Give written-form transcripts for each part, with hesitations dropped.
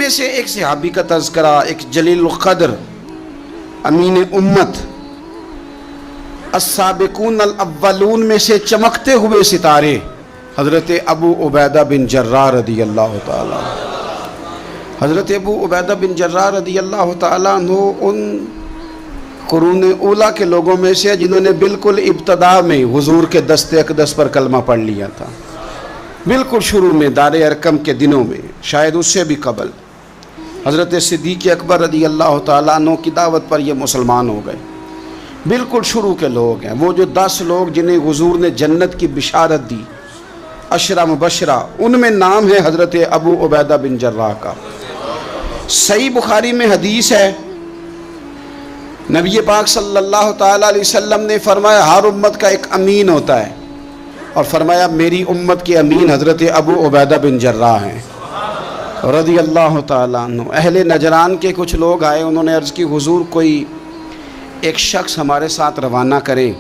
میں سے ایک صحابی کا تذکرہ، ایک جلیل القدر امین امت، السابقون الاولون میں سے چمکتے ہوئے ستارے حضرت ابو عبیدہ بن جراح رضی اللہ تعالیٰ۔ حضرت ابو عبیدہ بن جراح رضی اللہ تعالیٰ عنہ ان قرون اولیٰ کے لوگوں میں سے جنہوں نے بالکل ابتدا میں حضور کے دست اقدس پر کلمہ پڑھ لیا تھا، بالکل شروع میں دار ارقم کے دنوں میں، شاید اس سے بھی قبل حضرت صدیق اکبر رضی اللہ تعالیٰ عنہ کی دعوت پر یہ مسلمان ہو گئے۔ بالکل شروع کے لوگ ہیں، وہ جو 10 لوگ جنہیں حضور نے جنت کی بشارت دی، عشرہ مبشرہ، ان میں نام ہے حضرت ابو عبیدہ بن جراح کا۔ صحیح بخاری میں حدیث ہے، نبی پاک صلی اللہ تعالیٰ علیہ وسلم نے فرمایا ہر امت کا ایک امین ہوتا ہے، اور فرمایا میری امت کے امین حضرت ابو عبیدہ بن جراح ہیں رضی اللہ تعالیٰ عنہ۔ اہل نجران کے کچھ لوگ آئے، انہوں نے عرض کی حضور کوئی ایک شخص ہمارے ساتھ روانہ کرے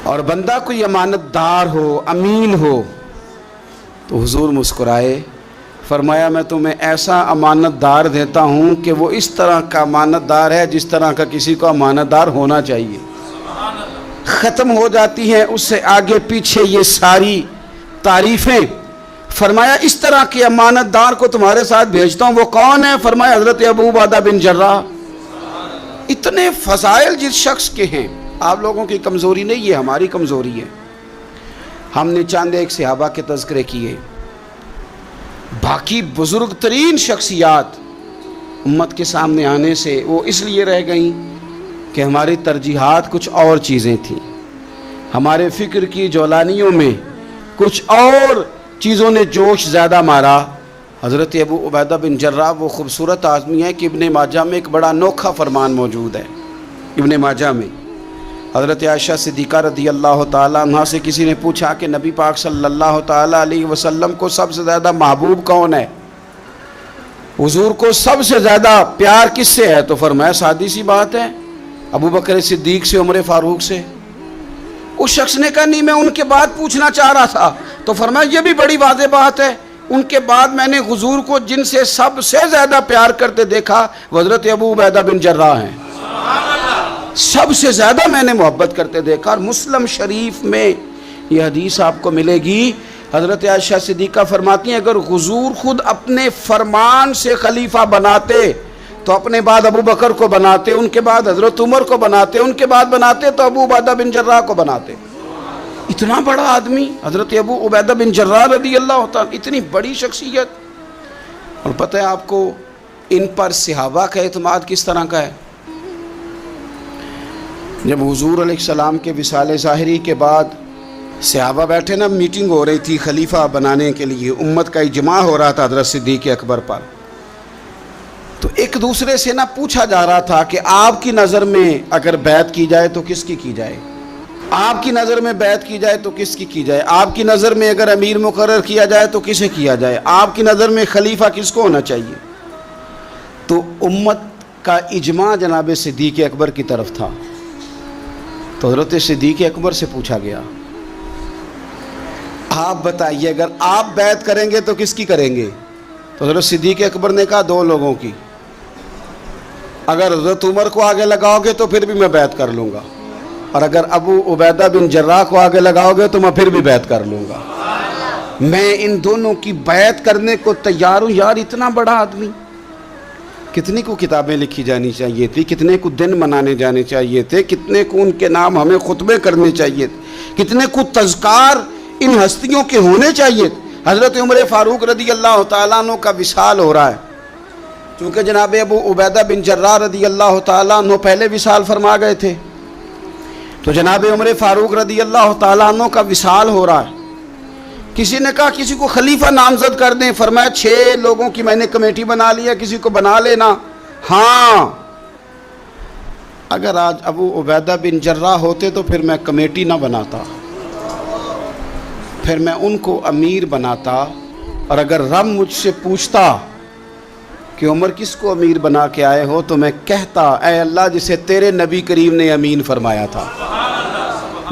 اور بندہ کوئی امانت دار ہو، امین ہو۔ تو حضور مسکرائے، فرمایا میں تمہیں ایسا امانت دار دیتا ہوں کہ وہ اس طرح کا امانت دار ہے جس طرح کا کسی کو امانت دار ہونا چاہیے۔ ختم ہو جاتی ہیں اس سے آگے پیچھے یہ ساری تعریفیں۔ فرمایا اس طرح کے امانت دار کو تمہارے ساتھ بھیجتا ہوں، وہ کون ہے؟ فرمایا حضرت ابو عبیدہ بن جراح۔ اتنے فضائل جس شخص کے ہیں، آپ لوگوں کی کمزوری نہیں، یہ ہماری کمزوری ہے۔ ہم نے چاند ایک صحابہ کے تذکرے کیے، باقی بزرگ ترین شخصیات امت کے سامنے آنے سے وہ اس لیے رہ گئیں کہ ہماری ترجیحات کچھ اور چیزیں تھیں، ہمارے فکر کی جولانیوں میں کچھ اور چیزوں نے جوش زیادہ مارا۔ حضرت ابو عبیدہ بن جراح وہ خوبصورت آدمی ہے کہ ابن ماجہ میں ایک بڑا انوکھا فرمان موجود ہے۔ ابن ماجہ میں حضرت عائشہ صدیقہ رضی اللہ تعالیٰ عنہ سے کسی نے پوچھا کہ نبی پاک صلی اللہ تعالیٰ علیہ وسلم کو سب سے زیادہ محبوب کون ہے؟ حضور کو سب سے زیادہ پیار کس سے ہے؟ تو فرمایا سادی سی بات ہے، ابو بکر صدیق سے، عمر فاروق سے۔ اس شخص نے کہا نہیں، میں ان کے بعد پوچھنا چاہ رہا تھا۔ تو فرمایا یہ بھی بڑی واضح بات ہے، ان کے بعد میں نے حضور کو جن سے سب سے زیادہ پیار کرتے دیکھا وہ حضرت ابو عبیدہ بن جراح ہیں، سب سے زیادہ میں نے محبت کرتے دیکھا۔ اور مسلم شریف میں یہ حدیث آپ کو ملے گی، حضرت عائشہ صدیقہ فرماتی ہیں اگر حضور خود اپنے فرمان سے خلیفہ بناتے تو اپنے بعد ابو بکر کو بناتے، ان کے بعد حضرت عمر کو بناتے، ان کے بعد بناتے تو ابو عبیدہ بن جراح کو بناتے۔ اتنا بڑا آدمی حضرت ابو عبیدہ بن جراح رضی اللہ تعالیٰ، اتنی بڑی شخصیت۔ اور پتہ ہے آپ کو ان پر صحابہ کا اعتماد کس طرح کا ہے؟ جب حضور علیہ السلام کے وصال ظاہری کے بعد صحابہ بیٹھے نا، میٹنگ ہو رہی تھی خلیفہ بنانے کے لیے، امت کا اجماع ہو رہا تھا حضرت صدیق اکبر پر، تو ایک دوسرے سے نہ پوچھا جا رہا تھا کہ آپ کی نظر میں اگر بیعت کی جائے تو کس کی کی جائے؟ آپ کی نظر میں بیعت کی جائے تو کس کی کی جائے؟ آپ کی نظر میں اگر امیر مقرر کیا جائے تو کسے کیا جائے؟ آپ کی نظر میں خلیفہ کس کو ہونا چاہیے؟ تو امت کا اجماع جناب صدیق اکبر کی طرف تھا۔ تو حضرت صدیق اکبر سے پوچھا گیا آپ بتائیے اگر آپ بیعت کریں گے تو کس کی کریں گے؟ تو حضرت صدیق اکبر نے کہا 2 لوگوں کی، اگر حضرت عمر کو آگے لگاؤ گے تو پھر بھی میں بیعت کر لوں گا، اور اگر ابو عبیدہ بن جراح کو آگے لگاؤ گے تو میں پھر بھی بیعت کر لوں گا۔ میں ان دونوں کی بیعت کرنے کو تیار ہوں۔ یار اتنا بڑا آدمی، کتنی کو کتابیں لکھی جانی چاہیے تھی، کتنے کو دن منانے جانے چاہیے تھے، کتنے کو ان کے نام ہمیں خطبے کرنے چاہیے تھے، کتنے کو تذکار ان ہستیوں کے ہونے چاہیے تھے۔ حضرت عمر فاروق رضی اللہ تعالیٰ عنہ کا وصال ہو رہا ہے، چونکہ جناب ابو عبیدہ بن جراح رضی اللہ تعالیٰ عنہ پہلے وصال فرما گئے تھے، تو جناب عمر فاروق رضی اللہ تعالیٰ عنہ کا وصال ہو رہا ہے۔ کسی نے کہا کسی کو خلیفہ نامزد کر دیں، فرمایا 6 لوگوں کی میں نے کمیٹی بنا لی ہے، کسی کو بنا لینا۔ ہاں اگر آج ابو عبیدہ بن جراح ہوتے تو پھر میں کمیٹی نہ بناتا، پھر میں ان کو امیر بناتا، اور اگر رب مجھ سے پوچھتا کہ عمر کس کو امیر بنا کے آئے ہو تو میں کہتا اے اللہ جسے تیرے نبی کریم نے امین فرمایا تھا۔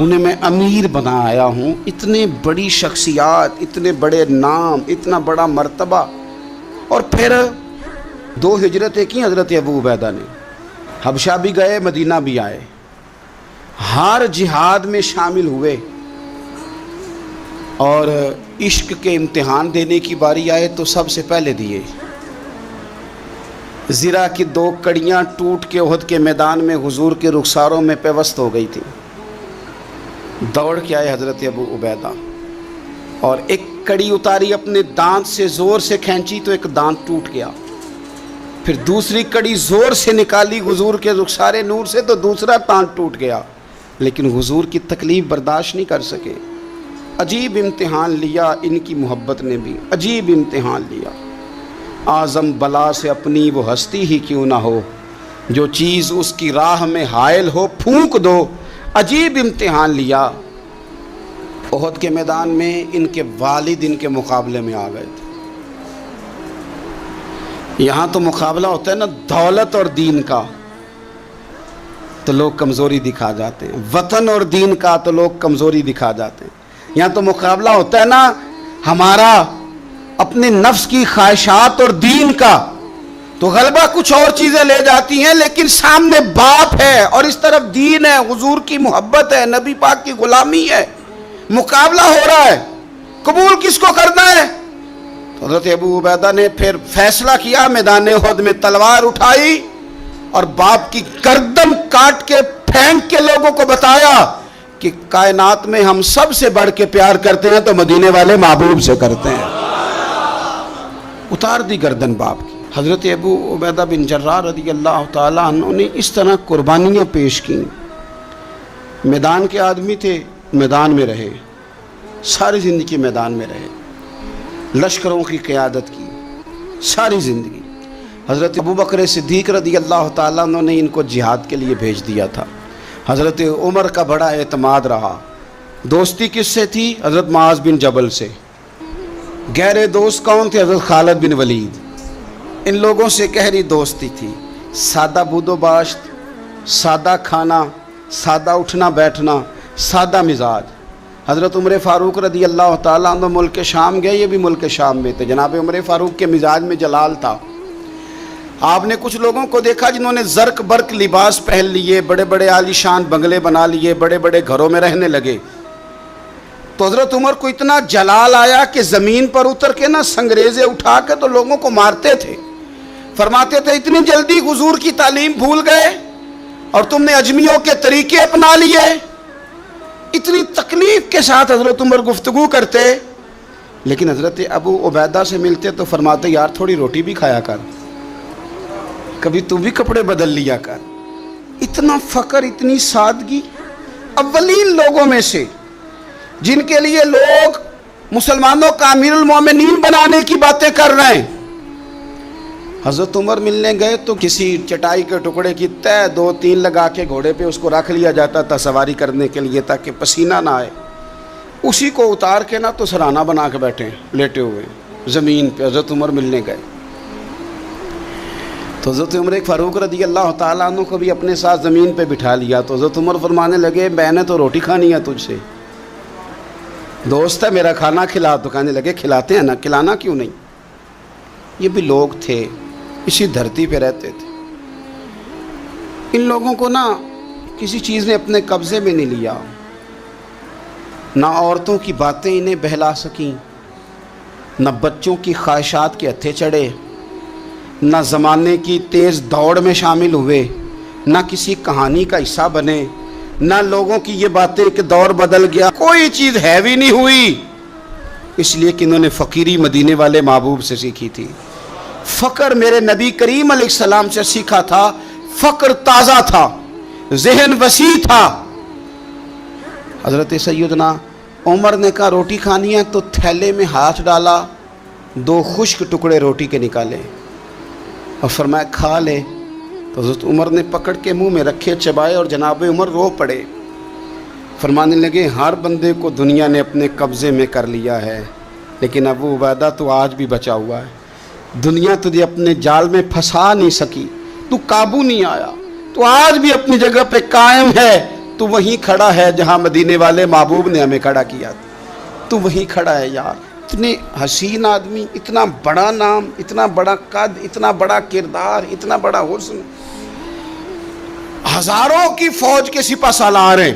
انہیں میں امیر بنایا ہوں. اتنے بڑی شخصیات، اتنے بڑے نام، اتنا بڑا مرتبہ. اور پھر 2 ہجرتیں کی حضرت ابو عبیدہ نے. حبشہ بھی گئے، مدینہ بھی آئے، ہر جہاد میں شامل ہوئے. اور عشق کے امتحان دینے کی باری آئے تو سب سے پہلے دیے. زرہ کی 2 کڑیاں ٹوٹ کے احد کے میدان میں حضور کے رخساروں میں پیوست ہو گئی تھی. دوڑ کے آئے حضرت ابو عبیدہ اور ایک کڑی اتاری، اپنے دانت سے زور سے کھینچی تو ایک دانت ٹوٹ گیا. پھر دوسری کڑی زور سے نکالی حضور کے رخسار نور سے تو دوسرا دانت ٹوٹ گیا. لیکن حضور کی تکلیف برداشت نہیں کر سکے. عجیب امتحان لیا ان کی محبت نے بھی، عجیب امتحان لیا. اعظم بلا سے اپنی وہ ہستی ہی کیوں نہ ہو، جو چیز اس کی راہ میں حائل ہو پھونک دو. عجیب امتحان لیا. احد کے میدان میں ان کے والد ان کے مقابلے میں آ گئے تھے. یہاں تو مقابلہ ہوتا ہے نا دولت اور دین کا، تو لوگ کمزوری دکھا جاتے ہیں. وطن اور دین کا تو لوگ کمزوری دکھا جاتے ہیں. یہاں تو مقابلہ ہوتا ہے نا ہمارا اپنے نفس کی خواہشات اور دین کا، تو غلبہ کچھ اور چیزیں لے جاتی ہیں، لیکن سامنے باپ ہے اور اس طرف دین ہے، حضور کی محبت ہے، نبی پاک کی غلامی ہے. مقابلہ ہو رہا ہے، قبول کس کو کرنا ہے؟ تو حضرت ابو عبیدہ نے پھر فیصلہ کیا، میدان احد میں تلوار اٹھائی اور باپ کی گردن کاٹ کے پھینک کے لوگوں کو بتایا کہ کائنات میں ہم سب سے بڑھ کے پیار کرتے ہیں تو مدینے والے محبوب سے کرتے ہیں. اتار دی گردن باپ کی. حضرت ابو عبیدہ بن جراح رضی اللہ تعالیٰ عنہ نے اس طرح قربانیاں پیش کیں. میدان کے آدمی تھے، میدان میں رہے، ساری زندگی میدان میں رہے، لشکروں کی قیادت کی ساری زندگی. حضرت ابو بکر صدیق رضی اللہ تعالیٰ عنہ نے ان کو جہاد کے لیے بھیج دیا تھا. حضرت عمر کا بڑا اعتماد رہا. دوستی کس سے تھی؟ حضرت معاذ بن جبل سے. گہرے دوست کون تھے؟ حضرت خالد بن ولید. ان لوگوں سے گہری دوستی تھی. سادہ بود و باشت، سادہ کھانا، سادہ اٹھنا بیٹھنا، سادہ مزاج. حضرت عمر فاروق رضی اللہ تعالیٰ عنہ ملک شام گئے، یہ بھی ملک شام میں تھے. جناب عمر فاروق کے مزاج میں جلال تھا. آپ نے کچھ لوگوں کو دیکھا جنہوں نے زرق برق لباس پہن لیے، بڑے بڑے عالی شان بنگلے بنا لیے، بڑے بڑے گھروں میں رہنے لگے. تو حضرت عمر کو اتنا جلال آیا کہ زمین پر اتر کے نا سنگریزے اٹھا کے تو لوگوں کو مارتے تھے. فرماتے تھے اتنی جلدی حضور کی تعلیم بھول گئے اور تم نے اجمیوں کے طریقے اپنا لیے. اتنی تکلیف کے ساتھ حضرت عمر گفتگو کرتے، لیکن حضرت ابو عبیدہ سے ملتے تو فرماتے یار تھوڑی روٹی بھی کھایا کر، کبھی تو بھی کپڑے بدل لیا کر. اتنا فقر، اتنی سادگی. اولین لوگوں میں سے جن کے لیے لوگ مسلمانوں کا امیر المومنین بنانے کی باتیں کر رہے ہیں. حضرت عمر ملنے گئے تو کسی چٹائی کے ٹکڑے کی تہ 2-3 لگا کے گھوڑے پہ اس کو رکھ لیا جاتا تھا سواری کرنے کے لیے تاکہ پسینہ نہ آئے. اسی کو اتار کے نا تو سرہانہ بنا کے بیٹھے لیٹے ہوئے زمین پہ. حضرت عمر ملنے گئے تو حضرت عمر فاروق رضی اللہ تعالیٰ عنہ کو بھی اپنے ساتھ زمین پہ بٹھا لیا. تو حضرت عمر فرمانے لگے میں نے تو روٹی کھانی ہے تجھ سے، دوست ہے میرا، کھانا کھلا. تو کہنے لگے کھلاتے ہیں نا، کھلانا کیوں نہیں. یہ بھی لوگ تھے، اسی دھرتی پہ رہتے تھے. ان لوگوں کو نا کسی چیز نے اپنے قبضے میں نہیں لیا. نہ عورتوں کی باتیں انہیں بہلا سکیں، نہ بچوں کی خواہشات کے ہتھے چڑھے، نہ زمانے کی تیز دوڑ میں شامل ہوئے، نہ کسی کہانی کا حصہ بنے، نہ لوگوں کی یہ باتیں کہ دور بدل گیا. کوئی چیز ہیوی نہیں ہوئی، اس لیے کہ انہوں نے فقیری مدینے والے محبوب سے سیکھی تھی. فقر میرے نبی کریم علیہ السلام سے سیکھا تھا. فقر تازہ تھا، ذہن وسیع تھا. حضرت سیدنا عمر نے کہا روٹی کھانی ہے تو تھیلے میں ہاتھ ڈالا، 2 خشک ٹکڑے روٹی کے نکالے اور فرمایا کھا لے. تو حضرت عمر نے پکڑ کے منہ میں رکھے، چبائے اور جناب عمر رو پڑے. فرمانے لگے ہر بندے کو دنیا نے اپنے قبضے میں کر لیا ہے، لیکن ابو عبیدہ تو آج بھی بچا ہوا ہے. دنیا تجھے اپنے جال میں پھنسا نہیں سکی، تو قابو نہیں آیا، تو آج بھی اپنی جگہ پہ قائم ہے. تو وہیں کھڑا ہے جہاں مدینے والے محبوب نے ہمیں کھڑا کیا تھا، تو وہیں کھڑا ہے یار۔ اتنے حسین آدمی، اتنا بڑا نام، اتنا بڑا قد، اتنا بڑا کردار، اتنا بڑا حسن، ہزاروں کی فوج کے سپہ سالار ہیں۔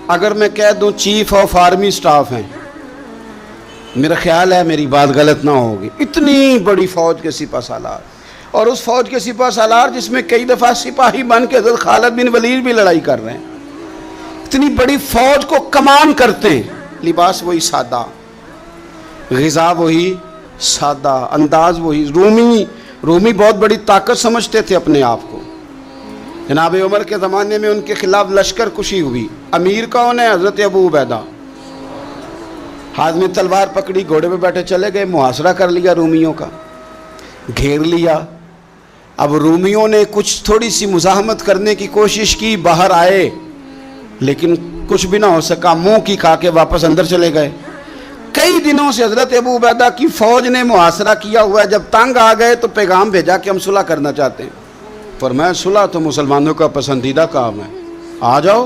اگر میں کہہ دوں چیف آف آرمی سٹاف ہیں، میرا خیال ہے میری بات غلط نہ ہوگی، اتنی بڑی فوج کے سپہ سالار، اور اس فوج کے سپہ سالار جس میں کئی دفعہ سپاہی بن کے حضرت خالد بن ولید بھی لڑائی کر رہے ہیں، اتنی بڑی فوج کو کمان کرتے ہیں، لباس وہی سادہ، غذا وہی سادہ، انداز وہی۔ رومی بہت بڑی طاقت سمجھتے تھے اپنے آپ کو۔ جناب عمر کے زمانے میں ان کے خلاف لشکر کشی ہوئی، امیر کون ہے؟ حضرت ابو عبیدہ۔ ہاتھ میں تلوار پکڑی، گھوڑے پہ بیٹھے چلے گئے، محاصرہ کر لیا رومیوں کا، گھیر لیا۔ اب رومیوں نے کچھ تھوڑی سی مزاحمت کرنے کی کوشش کی، باہر آئے لیکن کچھ بھی نہ ہو سکا، منہ کی کھا کے واپس اندر چلے گئے۔ کئی دنوں سے حضرت ابو عبیدہ کی فوج نے محاصرہ کیا ہوا ہے، جب تنگ آ گئے تو پیغام بھیجا کہ ہم صلح کرنا چاہتے ہیں۔ فرمایا صلح تو مسلمانوں کا پسندیدہ کام ہے، آ جاؤ۔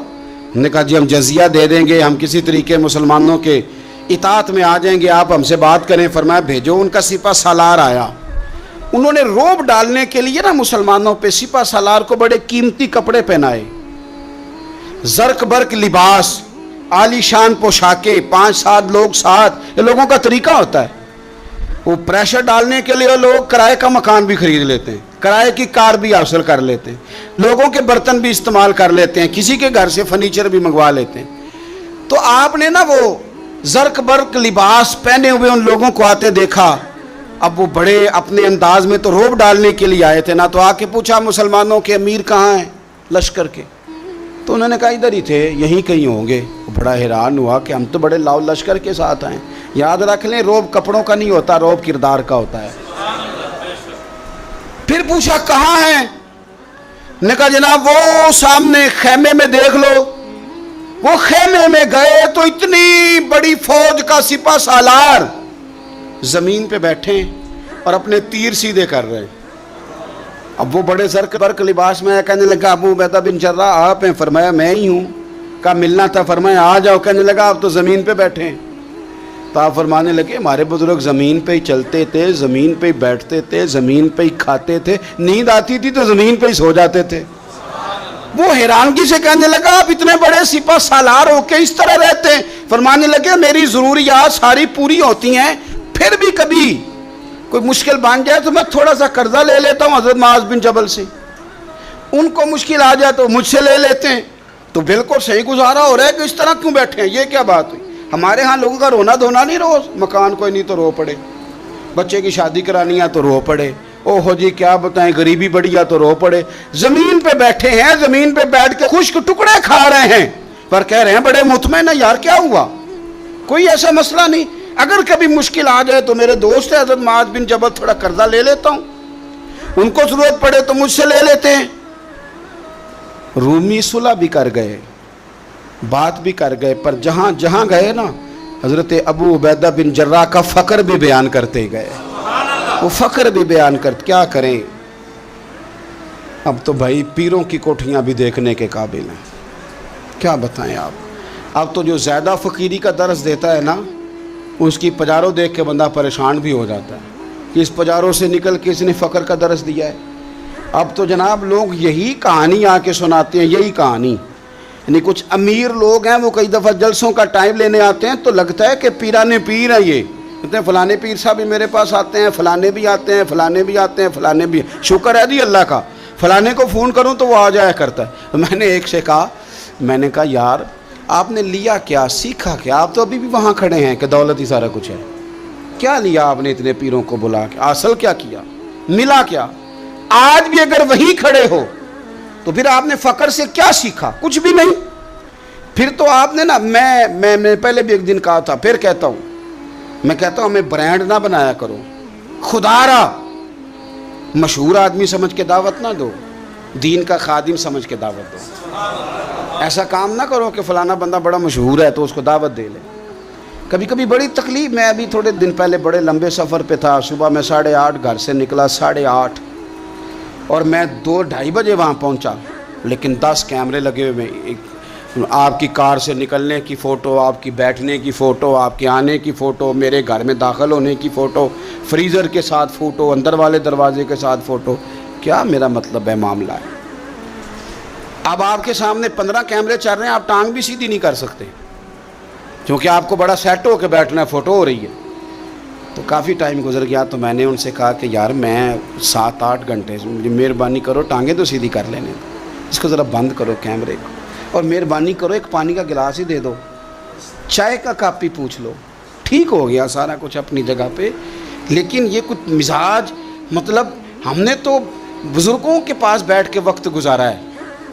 ہم نے کہا جی ہم جزیہ دے دیں گے، ہم کسی طریقے مسلمانوں کے اطاعت میں آ جائیں گے، آپ ہم سے بات کریں۔ فرمایا بھیجو۔ ان کا سپہ سالار آیا، انہوں نے روب ڈالنے کے لیے نا مسلمانوں پہ سپہ سالار کو بڑے قیمتی کپڑے پہنائے، زرق برق لباس، عالی شان پوشاکیں، 5-7 لوگ ساتھ، یہ لوگوں کا طریقہ ہوتا ہے۔ وہ پریشر ڈالنے کے لیے لوگ کرائے کا مکان بھی خرید لیتے ہیں، کرائے کی کار بھی حاصل کر لیتے ہیں، لوگوں کے برتن بھی استعمال کر لیتے ہیں، کسی کے گھر سے فرنیچر بھی منگوا لیتے ہیں۔ تو آپ نے نا وہ زرق برق لباس پہنے ہوئے ان لوگوں کو آتے دیکھا۔ اب وہ بڑے اپنے انداز میں تو روب ڈالنے کے لیے آئے تھے نا، تو آ کے پوچھا مسلمانوں کے امیر کہاں ہیں لشکر کے؟ تو انہوں نے کہا ادھر ہی تھے، یہیں کہیں ہوں گے۔ وہ بڑا حیران ہوا کہ ہم تو بڑے لاؤ لشکر کے ساتھ آئے۔ یاد رکھ لیں روب کپڑوں کا نہیں ہوتا، روب کردار کا ہوتا ہے۔ پھر پوچھا کہاں ہیں؟ نے کہا جناب وہ سامنے خیمے میں دیکھ لو۔ وہ خیمے میں گئے تو اتنی بڑی فوج کا سپہ سالار زمین پہ بیٹھے اور اپنے تیر سیدھے کر رہے ہیں۔ اب وہ بڑے زرق برق لباس میں کہنے لگا ابو عبیدہ بن جراح آپ ہیں؟ فرمایا میں ہی ہوں۔ کہا ملنا تھا؟ فرمایا آ جاؤ۔ کہنے لگا آپ تو زمین پہ بیٹھے ہیں۔ تو آپ فرمانے لگے ہمارے بزرگ زمین پہ ہی چلتے تھے، زمین پہ ہی بیٹھتے تھے، زمین پہ ہی کھاتے تھے، نیند آتی تھی تو زمین پہ ہی سو جاتے تھے۔ وہ حیرانگی سے کہنے لگا آپ اتنے بڑے سپہ سالار ہو کے اس طرح رہتے ہیں؟ فرمانے لگے میری ضروریات ساری پوری ہوتی ہیں، پھر بھی کبھی کوئی مشکل بن جائے تو میں تھوڑا سا قرضہ لے لیتا ہوں حضرت معاذ بن جبل سے، ان کو مشکل آ جائے تو مجھ سے لے لیتے ہیں۔ تو بالکل صحیح گزارا ہو رہا ہے کہ اس طرح کیوں بیٹھے ہیں، یہ کیا بات ہوئی؟ ہمارے ہاں لوگوں کا رونا دھونا نہیں، روز مکان کوئی نہیں تو رو پڑے، بچے کی شادی کرانی ہے تو رو پڑے، او ہو جی کیا بتائیں غریبی بڑی ہے تو رو پڑے۔ زمین پہ بیٹھے ہیں، زمین پہ بیٹھ کے خشک ٹکڑے کھا رہے ہیں، پر کہہ رہے ہیں بڑے مطمئن ہیں یار کیا ہوا، کوئی ایسا مسئلہ نہیں، اگر کبھی مشکل آ جائے تو میرے دوست ہے حضرت معاذ بن جبل تھوڑا قرضہ لے لیتا ہوں، ان کو ضرورت پڑے تو مجھ سے لے لیتے ہیں۔ رومی صلح بھی کر گئے، بات بھی کر گئے، پر جہاں جہاں گئے نا حضرت ابو عبیدہ بن جراح کا فقر بھی بیان کرتے گئے، وہ فقر بھی بیان کرتے۔ کیا کریں اب تو بھائی پیروں کی کوٹھیاں بھی دیکھنے کے قابل ہیں، کیا بتائیں آپ۔ اب تو جو زیادہ فقیری کا درس دیتا ہے نا اس کی پجاروں دیکھ کے بندہ پریشان بھی ہو جاتا ہے کہ اس پجاروں سے نکل کے اس نے فقر کا درس دیا ہے۔ اب تو جناب لوگ یہی کہانی آ کے سناتے ہیں، یہی کہانی، یعنی کچھ امیر لوگ ہیں وہ کئی دفعہ جلسوں کا ٹائم لینے آتے ہیں تو لگتا ہے کہ پیرانے پیر ہیں، یہ کہتے ہیں فلانے پیر صاحب بھی میرے پاس آتے ہیں، فلانے بھی آتے ہیں، فلانے بھی آتے ہیں، فلانے بھی، شکر ہے جی اللہ کا، فلانے کو فون کروں تو وہ آ جایا کرتا ہے۔ میں نے ایک سے کہا، میں نے کہا یار آپ نے لیا کیا، سیکھا کیا؟ آپ تو ابھی بھی وہاں کھڑے ہیں کہ دولت ہی سارا کچھ ہے، کیا لیا آپ نے اتنے پیروں کو بلا کے، اصل کیا کیا، ملا کیا؟ آج بھی اگر وہیں کھڑے ہو تو پھر آپ نے فقر سے کیا سیکھا؟ کچھ بھی نہیں۔ پھر تو آپ نے نا میں پہلے بھی ایک دن کہا تھا، پھر کہتا ہوں، میں کہتا ہوں ہمیں برانڈ نہ بنایا کرو، خدا را مشہور آدمی سمجھ کے دعوت نہ دو، دین کا خادم سمجھ کے دعوت دو۔ ایسا کام نہ کرو کہ فلانا بندہ بڑا مشہور ہے تو اس کو دعوت دے لے۔ کبھی کبھی بڑی تکلیف، میں ابھی تھوڑے دن پہلے بڑے لمبے سفر پہ تھا، صبح میں 8:30 گھر سے نکلا، 8:30 اور میں 2-2:30 بجے وہاں پہنچا، لیکن 10 کیمرے لگے ہوئے، آپ کی کار سے نکلنے کی فوٹو، آپ کی بیٹھنے کی فوٹو، آپ کے آنے کی فوٹو، میرے گھر میں داخل ہونے کی فوٹو، فریزر کے ساتھ فوٹو، اندر والے دروازے کے ساتھ فوٹو. کیا میرا مطلب ہے معاملہ ہے؟ اب آپ کے سامنے 15 کیمرے چل رہے ہیں، آپ ٹانگ بھی سیدھی نہیں کر سکتے کیونکہ آپ کو بڑا سیٹ ہو کے بیٹھنا ہے، فوٹو ہو رہی ہے. تو کافی ٹائم گزر گیا تو میں نے ان سے کہا کہ یار میں 7-8 گھنٹے سے، مجھے مہربانی کرو ٹانگیں تو سیدھی کر لینے، اس کو ذرا بند کرو کیمرے کو، اور مہربانی کرو ایک پانی کا گلاس ہی دے دو، چائے کا کپ ہی پوچھ لو. ٹھیک ہو گیا سارا کچھ اپنی جگہ پہ. لیکن یہ کچھ مزاج، مطلب ہم نے تو بزرگوں کے پاس بیٹھ کے وقت گزارا ہے.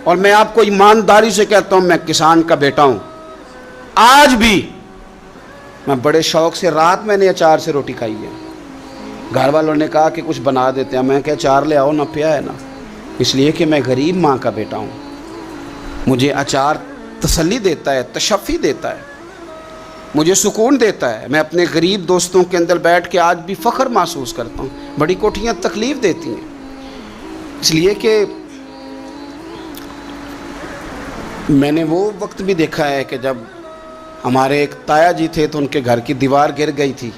اور میں آپ کو ایمانداری سے کہتا ہوں، میں کسان کا بیٹا ہوں. آج بھی میں بڑے شوق سے، رات میں نے اچار سے روٹی کھائی ہے. گھر والوں نے کہا کہ کچھ بنا دیتے ہیں، میں کہا اچار لے آؤ، نہ پیا ہے نا. اس لیے کہ میں غریب ماں کا بیٹا ہوں. مجھے اچار تسلی دیتا ہے، تشفی دیتا ہے، مجھے سکون دیتا ہے. میں اپنے غریب دوستوں کے اندر بیٹھ کے آج بھی فخر محسوس کرتا ہوں. بڑی کوٹھیاں تکلیف دیتی ہیں، اس لیے کہ میں نے وہ وقت بھی دیکھا ہے کہ جب ہمارے ایک تایا جی تھے تو ان کے گھر کی دیوار گر گئی تھی،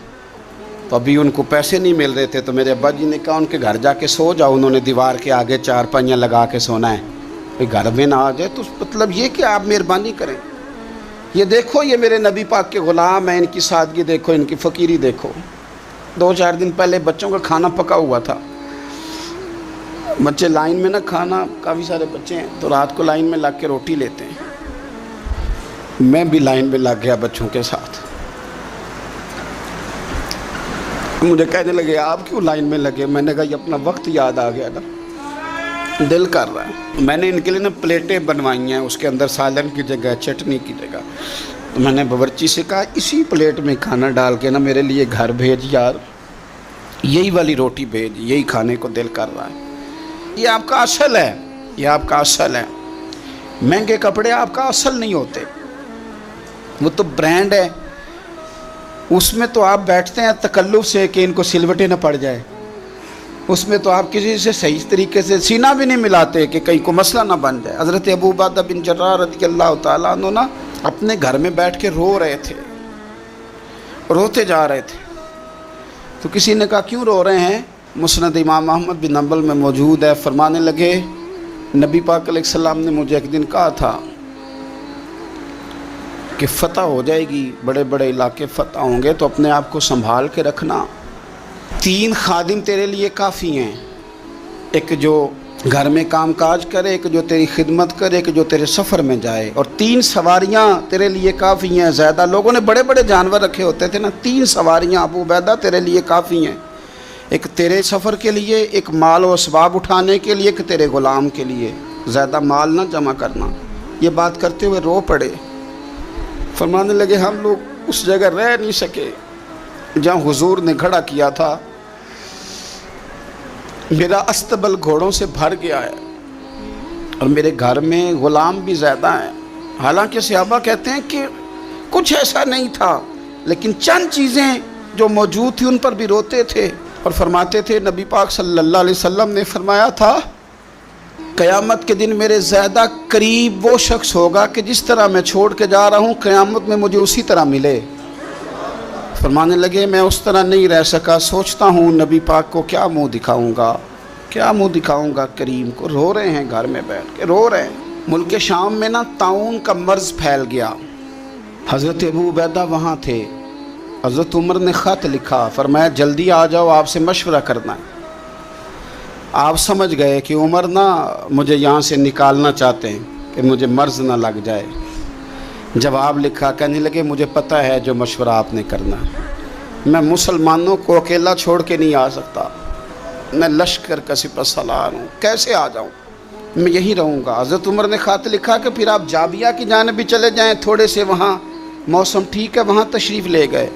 تو ابھی ان کو پیسے نہیں مل رہے تھے، تو میرے ابا جی نے کہا ان کے گھر جا کے سو جاؤ. انہوں نے دیوار کے آگے 4 پائیاں لگا کے سونا ہے، کوئی گھر میں نہ آ جائے. تو مطلب یہ کہ آپ مہربانی کریں. یہ دیکھو، یہ میرے نبی پاک کے غلام ہیں، ان کی سادگی دیکھو، ان کی فقیری دیکھو. 2-4 دن پہلے بچوں کا کھانا پکا ہوا تھا، بچے لائن میں نہ، کھانا کافی سارے بچے ہیں تو رات کو لائن میں لگ کے روٹی لیتے ہیں. میں بھی لائن میں لگ گیا بچوں کے ساتھ. مجھے کہنے لگے آپ کیوں لائن میں لگے؟ میں نے کہا یہ اپنا وقت یاد آ گیا نا، دل کر رہا ہے. میں نے ان کے لیے نا پلیٹیں بنوائی ہیں، اس کے اندر سالن کی جگہ چٹنی کی جگہ. تو میں نے باورچی سے کہا اسی پلیٹ میں کھانا ڈال کے نا میرے لیے گھر بھیج یار، یہی والی روٹی بھیج، یہی کھانے کو دل کر رہا ہے. یہ آپ کا اصل ہے، یہ آپ کا اصل ہے. مہنگے کپڑے آپ کا اصل نہیں ہوتے، وہ تو برانڈ ہے. اس میں تو آپ بیٹھتے ہیں تکلف سے کہ ان کو سلوٹیں نہ پڑ جائے. اس میں تو آپ کسی سے صحیح طریقے سے سینہ بھی نہیں ملاتے کہ کہیں کو مسئلہ نہ بن جائے. حضرت ابو عبیدہ بن جراح رضی اللہ تعالیٰ عنہ نا اپنے گھر میں بیٹھ کے رو رہے تھے، روتے جا رہے تھے. تو کسی نے کہا کیوں رو رہے ہیں؟ مسند امام احمد بن حنبل میں موجود ہے. فرمانے لگے نبی پاک علیہ السلام نے مجھے ایک دن کہا تھا کہ فتح ہو جائے گی، بڑے بڑے علاقے فتح ہوں گے، تو اپنے آپ کو سنبھال کے رکھنا. 3 خادم تیرے لیے کافی ہیں، ایک جو گھر میں کام کاج کرے، ایک جو تیری خدمت کرے، ایک جو تیرے سفر میں جائے، اور 3 سواریاں تیرے لیے کافی ہیں. زیادہ لوگوں نے بڑے بڑے جانور رکھے ہوتے تھے نا، 3 سواریاں ابو عبیدہ تیرے لیے کافی ہیں. ایک تیرے سفر کے لیے، ایک مال و اسباب اٹھانے کے لیے، ایک تیرے غلام کے لیے. زیادہ مال نہ جمع کرنا. یہ بات کرتے ہوئے رو پڑے. فرمانے لگے ہم لوگ اس جگہ رہ نہیں سکے جہاں حضور نے کھڑا کیا تھا. میرا استبل گھوڑوں سے بھر گیا ہے اور میرے گھر میں غلام بھی زیادہ ہیں. حالانکہ صحابہ کہتے ہیں کہ کچھ ایسا نہیں تھا، لیکن چند چیزیں جو موجود تھی ان پر بھی روتے تھے. اور فرماتے تھے نبی پاک صلی اللہ علیہ وسلم نے فرمایا تھا قیامت کے دن میرے زیادہ قریب وہ شخص ہوگا کہ جس طرح میں چھوڑ کے جا رہا ہوں قیامت میں مجھے اسی طرح ملے. فرمانے لگے میں اس طرح نہیں رہ سکا، سوچتا ہوں نبی پاک کو کیا منہ دکھاؤں گا، کیا منہ دکھاؤں گا کریم کو. رو رہے ہیں گھر میں بیٹھ کے، رو رہے ہیں. ملک شام میں نا طاعون کا مرض پھیل گیا. حضرت ابو عبیدہ وہاں تھے. حضرت عمر نے خط لکھا، فرمایا جلدی آ جاؤ، آپ سے مشورہ کرنا ہے. آپ سمجھ گئے کہ عمر نا مجھے یہاں سے نکالنا چاہتے ہیں کہ مجھے مرض نہ لگ جائے. جواب لکھا، کہنے لگے مجھے پتہ ہے جو مشورہ آپ نے کرنا ہے، میں مسلمانوں کو اکیلا چھوڑ کے نہیں آ سکتا، میں لشکر کا سپہ سالار ہوں، کیسے آ جاؤں، میں یہیں رہوں گا. حضرت عمر نے خط لکھا کہ پھر آپ جابیہ کی جانب بھی چلے جائیں، تھوڑے سے وہاں موسم ٹھیک ہے، وہاں تشریف لے گئے.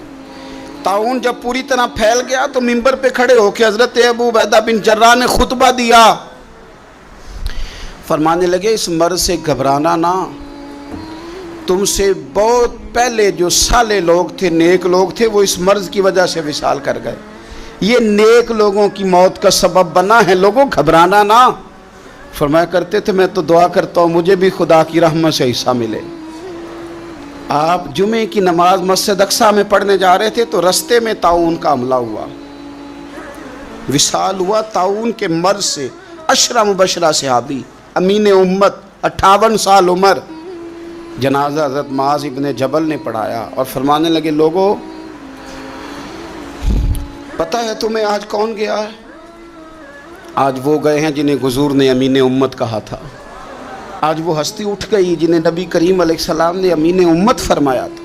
طاعون جب پوری طرح پھیل گیا تو منبر پہ کھڑے ہو کے حضرت ابو عبیدہ بن جراح نے خطبہ دیا. فرمانے لگے اس مرض سے گھبرانا نہ، تم سے بہت پہلے جو صالح لوگ تھے، نیک لوگ تھے، وہ اس مرض کی وجہ سے وصال کر گئے. یہ نیک لوگوں کی موت کا سبب بنا ہے، لوگوں گھبرانا نہ. فرمایا کرتے تھے میں تو دعا کرتا ہوں مجھے بھی خدا کی رحمت سے حصہ ملے. آپ جمعے کی نماز مسجد اقصی میں پڑھنے جا رہے تھے تو رستے میں طاعون کا حملہ ہوا، وصال ہوا طاعون کے مرض سے۔ عشرہ مبشرہ صحابی، امین امت، 58 سال عمر، جنازہ حضرت معاذ ابن جبل نے پڑھایا اور فرمانے لگے لوگوں پتہ ہے تمہیں آج کون گیا ہے؟ آج وہ گئے ہیں جنہیں حضور نے امین امت کہا تھا، آج وہ ہستی اٹھ گئی جنہیں نبی کریم علیہ السلام نے امین امت فرمایا تھا۔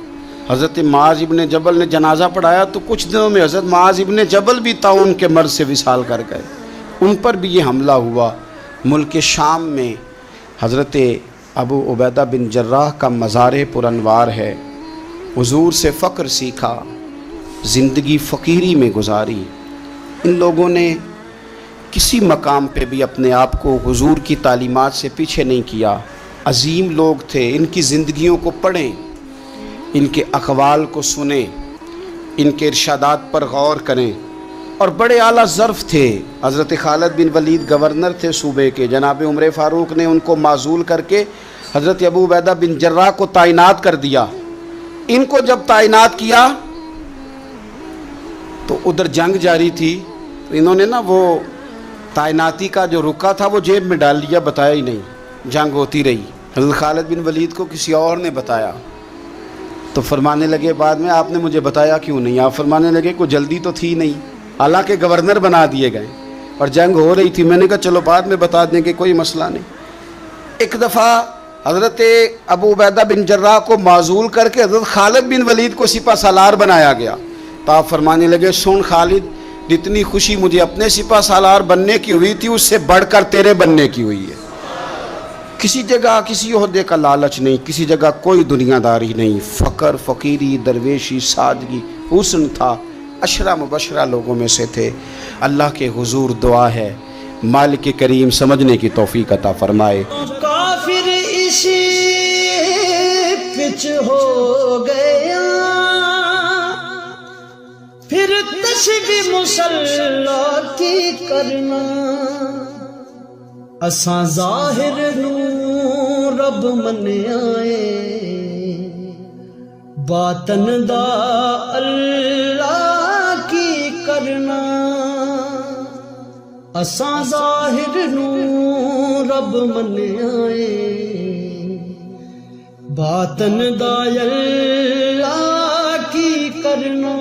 حضرت معاذ ابن جبل نے جنازہ پڑھایا تو کچھ دنوں میں حضرت معاذ ابن جبل بھی طاعون کے مرض سے وصال کر گئے، ان پر بھی یہ حملہ ہوا۔ ملک شام میں حضرت ابو عبیدہ بن جراح کا مزار پر انوار ہے، حضور سے فقر سیکھا، زندگی فقیری میں گزاری۔ ان لوگوں نے کسی مقام پہ بھی اپنے آپ کو حضور کی تعلیمات سے پیچھے نہیں کیا، عظیم لوگ تھے۔ ان کی زندگیوں کو پڑھیں، ان کے اقوال کو سنیں، ان کے ارشادات پر غور کریں، اور بڑے اعلیٰ ظرف تھے۔ حضرت خالد بن ولید گورنر تھے صوبے کے، جناب عمر فاروق نے ان کو معزول کر کے حضرت ابو عبیدہ بن جراح کو تعینات کر دیا۔ ان کو جب تعینات کیا تو ادھر جنگ جاری تھی، تو انہوں نے وہ تعیناتی کا جو رکا تھا وہ جیب میں ڈال لیا، بتایا ہی نہیں، جنگ ہوتی رہی۔ حضرت خالد بن ولید کو کسی اور نے بتایا تو فرمانے لگے بعد میں آپ نے مجھے بتایا کیوں نہیں؟ آپ فرمانے لگے کوئی جلدی تو تھی نہیں، حالانکہ گورنر بنا دیے گئے اور جنگ ہو رہی تھی۔ میں نے کہا چلو بعد میں بتا دیں گے، کوئی مسئلہ نہیں۔ ایک دفعہ حضرت ابو عبیدہ بن جراح کو معزول کر کے حضرت خالد بن ولید کو سپہ سالار بنایا گیا، تو آپ فرمانے لگے سن خالد، جتنی خوشی مجھے اپنے سپہ سالار بننے کی ہوئی تھی اس سے بڑھ کر تیرے بننے کی ہوئی ہے۔ کسی جگہ کسی عہدے کا لالچ نہیں، کسی جگہ کوئی دنیا داری نہیں، فقر، فقیری، درویشی، سادگی، حسن تھا۔ عشرہ مبشرہ لوگوں میں سے تھے۔ اللہ کے حضور دعا ہے مالک کریم سمجھنے کی توفیق عطا فرمائے۔ کافر اسی پچ ہو گیا، پھر تسبیح مسلح کی کرنا، اساں ظاہر نو رب منیائے، باطن دا اللہ کی کرنا، اساں ظاہر نو رب منیائے، باطن دا اللہ کی کرنا۔